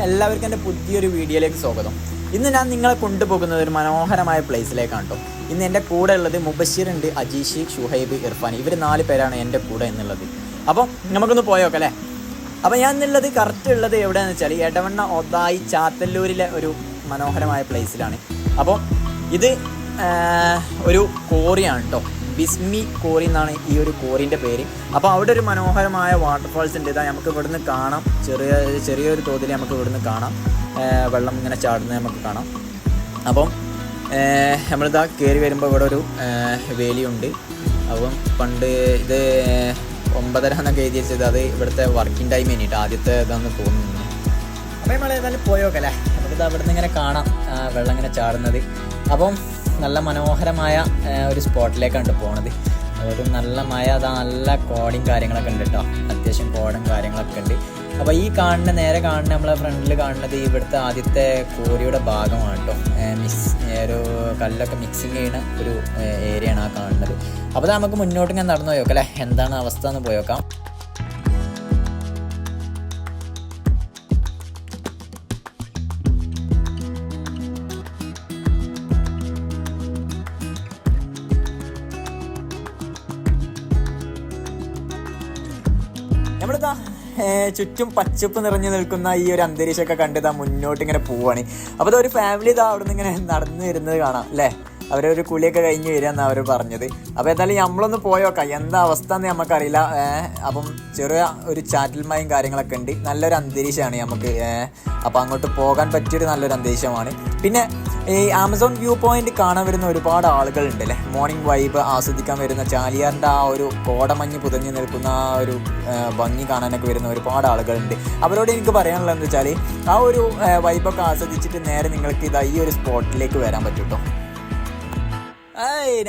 എല്ലാവർക്കും എൻ്റെ പുതിയൊരു വീഡിയോയിലേക്ക് സ്വാഗതം. ഇന്ന് ഞാൻ നിങ്ങളെ കൊണ്ടുപോകുന്നത് ഒരു മനോഹരമായ പ്ലേസിലേക്കാണ് കേട്ടോ. ഇന്ന് എൻ്റെ കൂടെ ഉള്ളത് മുബഷിർ ഉണ്ട്, അജീഷ്, ഷുഹൈബ്, ഇർഫാൻ. ഇവർ 4 പേരാണ് എൻ്റെ കൂടെ എന്നുള്ളത്. അപ്പം നമുക്കൊന്ന് പോയോക്കെ അല്ലേ. അപ്പോൾ ഞാൻ എന്നുള്ളത് കറക്റ്റ് ഉള്ളത് എവിടെയാണെന്ന് വെച്ചാൽ എടവണ്ണ ഒതായി ചാത്തല്ലൂരിലെ ഒരു മനോഹരമായ പ്ലേസിലാണ്. അപ്പോൾ ഇത് ഒരു കോറിയാണ് കേട്ടോ. ബിസ്മി കോറി എന്നാണ് ഈ ഒരു കോറിൻ്റെ പേര്. അപ്പോൾ അവിടെ ഒരു മനോഹരമായ വാട്ടർഫാൾസ് ഉണ്ട്. ഇതാ നമുക്ക് ഇവിടുന്ന് കാണാം, ചെറിയൊരു തോതിൽ നമുക്ക് ഇവിടുന്ന് കാണാം, വെള്ളം ഇങ്ങനെ ചാടുന്നത് നമുക്ക് കാണാം. അപ്പം നമ്മളിതാ കയറി വരുമ്പോൾ ഇവിടെ ഒരു വേലിയുണ്ട്. അപ്പം പണ്ട് ഇത് 9:30 എന്നൊക്കെ എഴുതി വെച്ചത് അത് ഇവിടുത്തെ വർക്കിംഗ് ടൈം കഴിഞ്ഞിട്ട് ആദ്യത്തെ ഇതാണെന്ന് തോന്നുന്നു. അപ്പോൾ നമ്മൾ ഏതായാലും പോയോക്കെ അല്ലേ. നമുക്കിത് അവിടെ നിന്ന് ഇങ്ങനെ കാണാം വെള്ളം ഇങ്ങനെ ചാടുന്നത്. അപ്പം നല്ല മനോഹരമായ ഒരു സ്പോട്ടിലേക്കാണ് പോണത്. ഒരു നല്ല മഴ, അതാ നല്ല കോടയും കാര്യങ്ങളൊക്കെ ഉണ്ട് കേട്ടോ. അത്യാവശ്യം കോടയും കാര്യങ്ങളൊക്കെ ഉണ്ട്. അപ്പോൾ ഈ നേരെ കാണുന്ന നമ്മളെ ഫ്രണ്ടിൽ കാണുന്നത് ഇവിടുത്തെ ആദ്യത്തെ കോറിയുടെ ഭാഗമാണ് കേട്ടോ. ഒരു കല്ലൊക്കെ മിക്സിങ് ചെയ്യുന്ന ഒരു ഏരിയയാണ് ആ കാണുന്നത്. അപ്പോൾ നമുക്ക് മുന്നോട്ട് ഇങ്ങനെ നടന്നു പോയോക്കാം അല്ലേ, എന്താണ് അവസ്ഥ എന്ന് പോയോക്കാം. നമ്മളിതാ ചുറ്റും പച്ചപ്പ് നിറഞ്ഞു നിൽക്കുന്ന ഈ ഒരു അന്തരീക്ഷമൊക്കെ കണ്ടിതാ മുന്നോട്ട് ഇങ്ങനെ പോവാണ്. അപ്പോൾ ഇതൊരു ഫാമിലി ഇതാ അവിടെ നിന്ന് ഇങ്ങനെ നടന്നു വരുന്നത് കാണാം അല്ലേ. അവരൊരു കുളിയൊക്കെ കഴിഞ്ഞ് വരികയെന്നാണ് അവർ പറഞ്ഞത്. അപ്പോൾ എന്തായാലും നമ്മളൊന്ന് പോയോക്കാം, എന്താ അവസ്ഥ എന്ന് നമുക്കറിയില്ല. അപ്പം ചെറിയ ഒരു ചാറ്റൽ മഴയും കാര്യങ്ങളൊക്കെ ഉണ്ട്. നല്ലൊരു അന്തരീക്ഷമാണ് നമുക്ക്. അപ്പോൾ അങ്ങോട്ട് പോകാൻ പറ്റിയൊരു നല്ലൊരു അന്തരീക്ഷമാണ്. പിന്നെ ഈ ആമസോൺ വ്യൂ പോയിന്റ് കാണാൻ വരുന്ന ഒരുപാട് ആളുകളുണ്ട് അല്ലേ. മോർണിംഗ് വൈബ് ആസ്വദിക്കാൻ വരുന്ന ചാലിയാറിൻ്റെ ആ ഒരു കോടമഞ്ഞ് പുതഞ്ഞ് നിൽക്കുന്ന ആ ഒരു ഭംഗി കാണാനൊക്കെ വരുന്ന ഒരുപാട് ആളുകളുണ്ട്. അവരോട് എനിക്ക് പറയാനുള്ളത് എന്താ വെച്ചാൽ ആ ഒരു വൈബൊക്കെ ആസ്വദിച്ചിട്ട് നേരെ നിങ്ങൾക്ക് ഇതാ ഈ ഒരു സ്പോട്ടിലേക്ക് വരാൻ പറ്റും കേട്ടോ.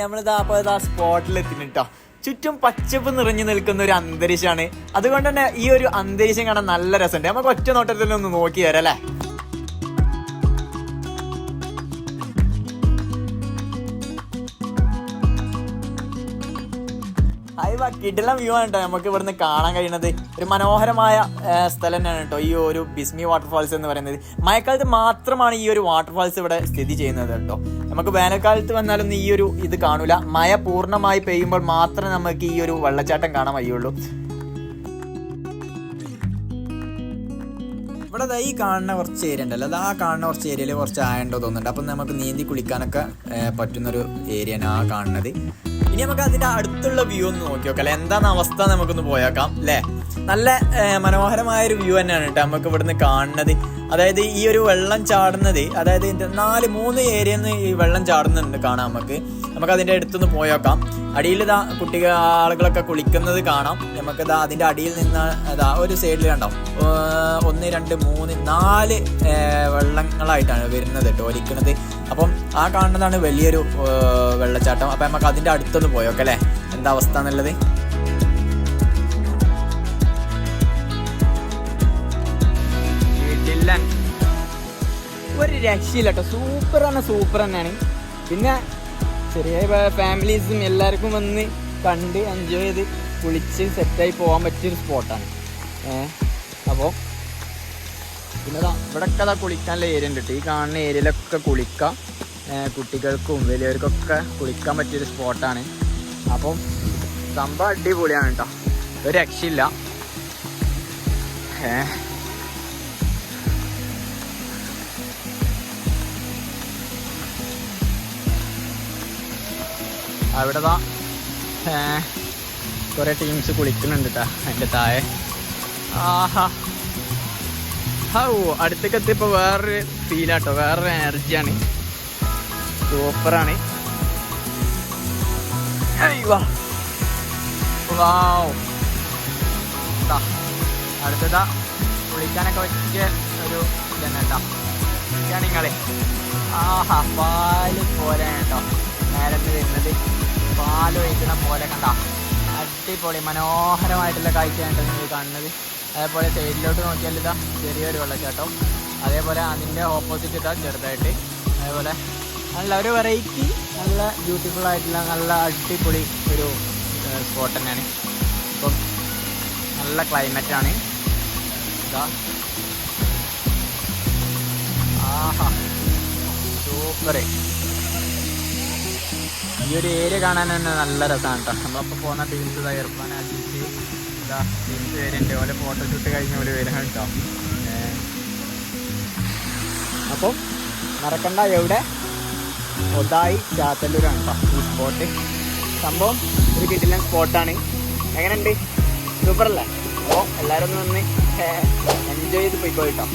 നമ്മളിതാ അപ്പോൾ ഇതാ സ്പോട്ടിലെത്തിന് കേട്ടോ. ചുറ്റും പച്ചപ്പ് നിറഞ്ഞു നിൽക്കുന്ന ഒരു അന്തരീക്ഷമാണ്. അതുകൊണ്ട് തന്നെ ഈ ഒരു അന്തരീക്ഷം കാണാൻ നല്ല രസമുണ്ട്. നമുക്ക് ഒറ്റ നോട്ടത്തിൽ ഒന്ന് നോക്കി തരാം അല്ലേ. കിടിലം വ്യൂ ആണ് കേട്ടോ നമുക്ക് ഇവിടുന്ന് കാണാൻ കഴിയുന്നത്. ഒരു മനോഹരമായ സ്ഥലം തന്നെയാണ് കേട്ടോ ഈ ഒരു ബിസ്മി വാട്ടർഫാൾസ് എന്ന് പറയുന്നത്. മഴക്കാലത്ത് മാത്രമാണ് ഈ ഒരു വാട്ടർഫാൾസ് ഇവിടെ സ്ഥിതി ചെയ്യുന്നത് കേട്ടോ. നമുക്ക് വേനൽക്കാലത്ത് വന്നാലൊന്നും ഈ ഒരു ഇത് കാണൂല. മഴ പൂർണ്ണമായി പെയ്യുമ്പോൾ മാത്രമേ നമുക്ക് ഈ ഒരു വെള്ളച്ചാട്ടം കാണാൻ കഴിയുള്ളൂ. ഇവിടെ ഈ കാണുന്ന കുറച്ച് ഏരിയ ഉണ്ടല്ലോ, അത് ആ കാണുന്ന കുറച്ച് ഏരിയയിൽ കുറച്ച് ആയണ്ടോ തോന്നുന്നുണ്ട്. അപ്പം നമുക്ക് നീന്തി കുളിക്കാനൊക്കെ പറ്റുന്നൊരു ഏരിയയാണ് ആ കാണുന്നത്. ഇനി നമുക്ക് അതിൻ്റെ അടുത്തുള്ള വ്യൂ ഒന്ന് നോക്കി നോക്കാം അല്ലേ, എന്താണ് അവസ്ഥ നമുക്കൊന്ന് പോയേക്കാം അല്ലേ. നല്ല മനോഹരമായൊരു വ്യൂ തന്നെയാണ് കേട്ടോ നമുക്ക് ഇവിടുന്ന് കാണുന്നത്. അതായത് ഈ ഒരു വെള്ളം ചാടുന്നത്, അതായത് 3 ഏരിയയിൽ നിന്ന് ഈ വെള്ളം ചാടുന്നുണ്ട് കാണാം നമുക്ക് അതിൻ്റെ അടുത്തുനിന്ന് പോയേക്കാം. അടിയിൽ ഇതാ ആളുകളൊക്കെ കുളിക്കുന്നത് കാണാം. നമുക്കിതാ അതിൻ്റെ അടിയിൽ നിന്ന് അതാ ഒരു സൈഡിൽ കണ്ടോ 1 2 3 4 വെള്ളങ്ങളായിട്ടാണ് വരുന്നത് കേട്ടോ ഒലിക്കുന്നത്. അപ്പം ആ കാണുന്നതാണ് വലിയൊരു വെള്ളച്ചാട്ടം. അപ്പം നമുക്ക് അതിൻ്റെ അടുത്തൊന്ന് പോയോക്കെ അല്ലേ, എന്താ അവസ്ഥ എന്നുള്ളത്. ഒരു രക്ഷയില്ല കേട്ടോ, സൂപ്പർ തന്നെയാണ്. പിന്നെ ചെറിയ ഫാമിലീസും എല്ലാവർക്കും വന്ന് കണ്ട് എൻജോയ് ചെയ്ത് കുളിച്ച് സെറ്റായി പോകാൻ പറ്റിയൊരു സ്പോട്ടാണ്. അപ്പോൾ പിന്നെ ഇവിടെയൊക്കെ അതാ കുളിക്കാനുള്ള ഏരിയ ഉണ്ട് കേട്ടോ. ഈ കാണുന്ന ഏരിയയിലൊക്കെ കുളിക്കാം, കുട്ടികൾക്കും വലിയവർക്കൊക്കെ കുളിക്കാൻ പറ്റിയൊരു സ്പോട്ടാണ്. അപ്പം സംഭവം അടിപൊളിയാണ് കേട്ടോ, ഒരു രക്ഷയില്ല. അവിടെ കുറേ ടീംസ് കുളിക്കുന്നുണ്ട് കേട്ടോ അതിൻ്റെ താഴെ. അടുത്തേക്ക് എത്തിയപ്പോൾ വേറൊരു ഫീലാട്ടോ, വേറൊരു എനർജിയാണ്, സൂപ്പറാണ്. അടുത്തതാ കുളിക്കാനൊക്കെ പറ്റിയ ഒരു ഇതന്നെ കേട്ടോ. നിങ്ങളെ പാല് പോലെയാണ് കേട്ടോ നേരത്തെ വരുന്നത്. പാല് ഒഴിക്കണ പോലെ കണ്ട അടിപൊളി മനോഹരമായിട്ടുള്ള കാഴ്ചയാണ് നിങ്ങൾ കാണുന്നത്. അതേപോലെ സൈഡിലോട്ട് നോക്കിയാൽ ഇതാ ചെറിയൊരു വെള്ളച്ചാട്ടം, അതേപോലെ അതിൻ്റെ ഓപ്പോസിറ്റ് ഇതാ ചെറുതായിട്ട്. അതേപോലെ നല്ല ഒരു വെറൈറ്റി, നല്ല ബ്യൂട്ടിഫുൾ ആയിട്ടുള്ള നല്ല അടിപൊളി ഒരു സ്പോട്ട് തന്നെയാണ്. ഇപ്പം നല്ല ക്ലൈമറ്റാണ്. ഇതാ ആഹാ സൂപ്പർ. ഈ ഒരു ഏരിയ കാണാൻ തന്നെ നല്ല രസമാണ് കേട്ടോ. നമ്മളപ്പോൾ പോകുന്ന ടീംസ് ഇതാ ഇർഫാൻ അജീഷ് ഇതാ ടീംസ് വരുന്നുണ്ട്. ഓലെ ഫോട്ടോഷൂട്ട് കഴിഞ്ഞ ഒരു വരാൻ കേട്ടോ. അപ്പോൾ മറക്കണ്ട, എവിടെ ഒതായി ചാത്തല്ലൂരാണ് കേട്ടോ ഈ സ്പോട്ട്. സംഭവം ഒരു കിടിലൻ സ്പോട്ടാണ്. എങ്ങനെയുണ്ട്? സൂപ്പറല്ലേ? അപ്പോൾ എല്ലാവരും ഒന്ന് എൻജോയ് ചെയ്ത് പോയിക്കോ കേട്ടോ.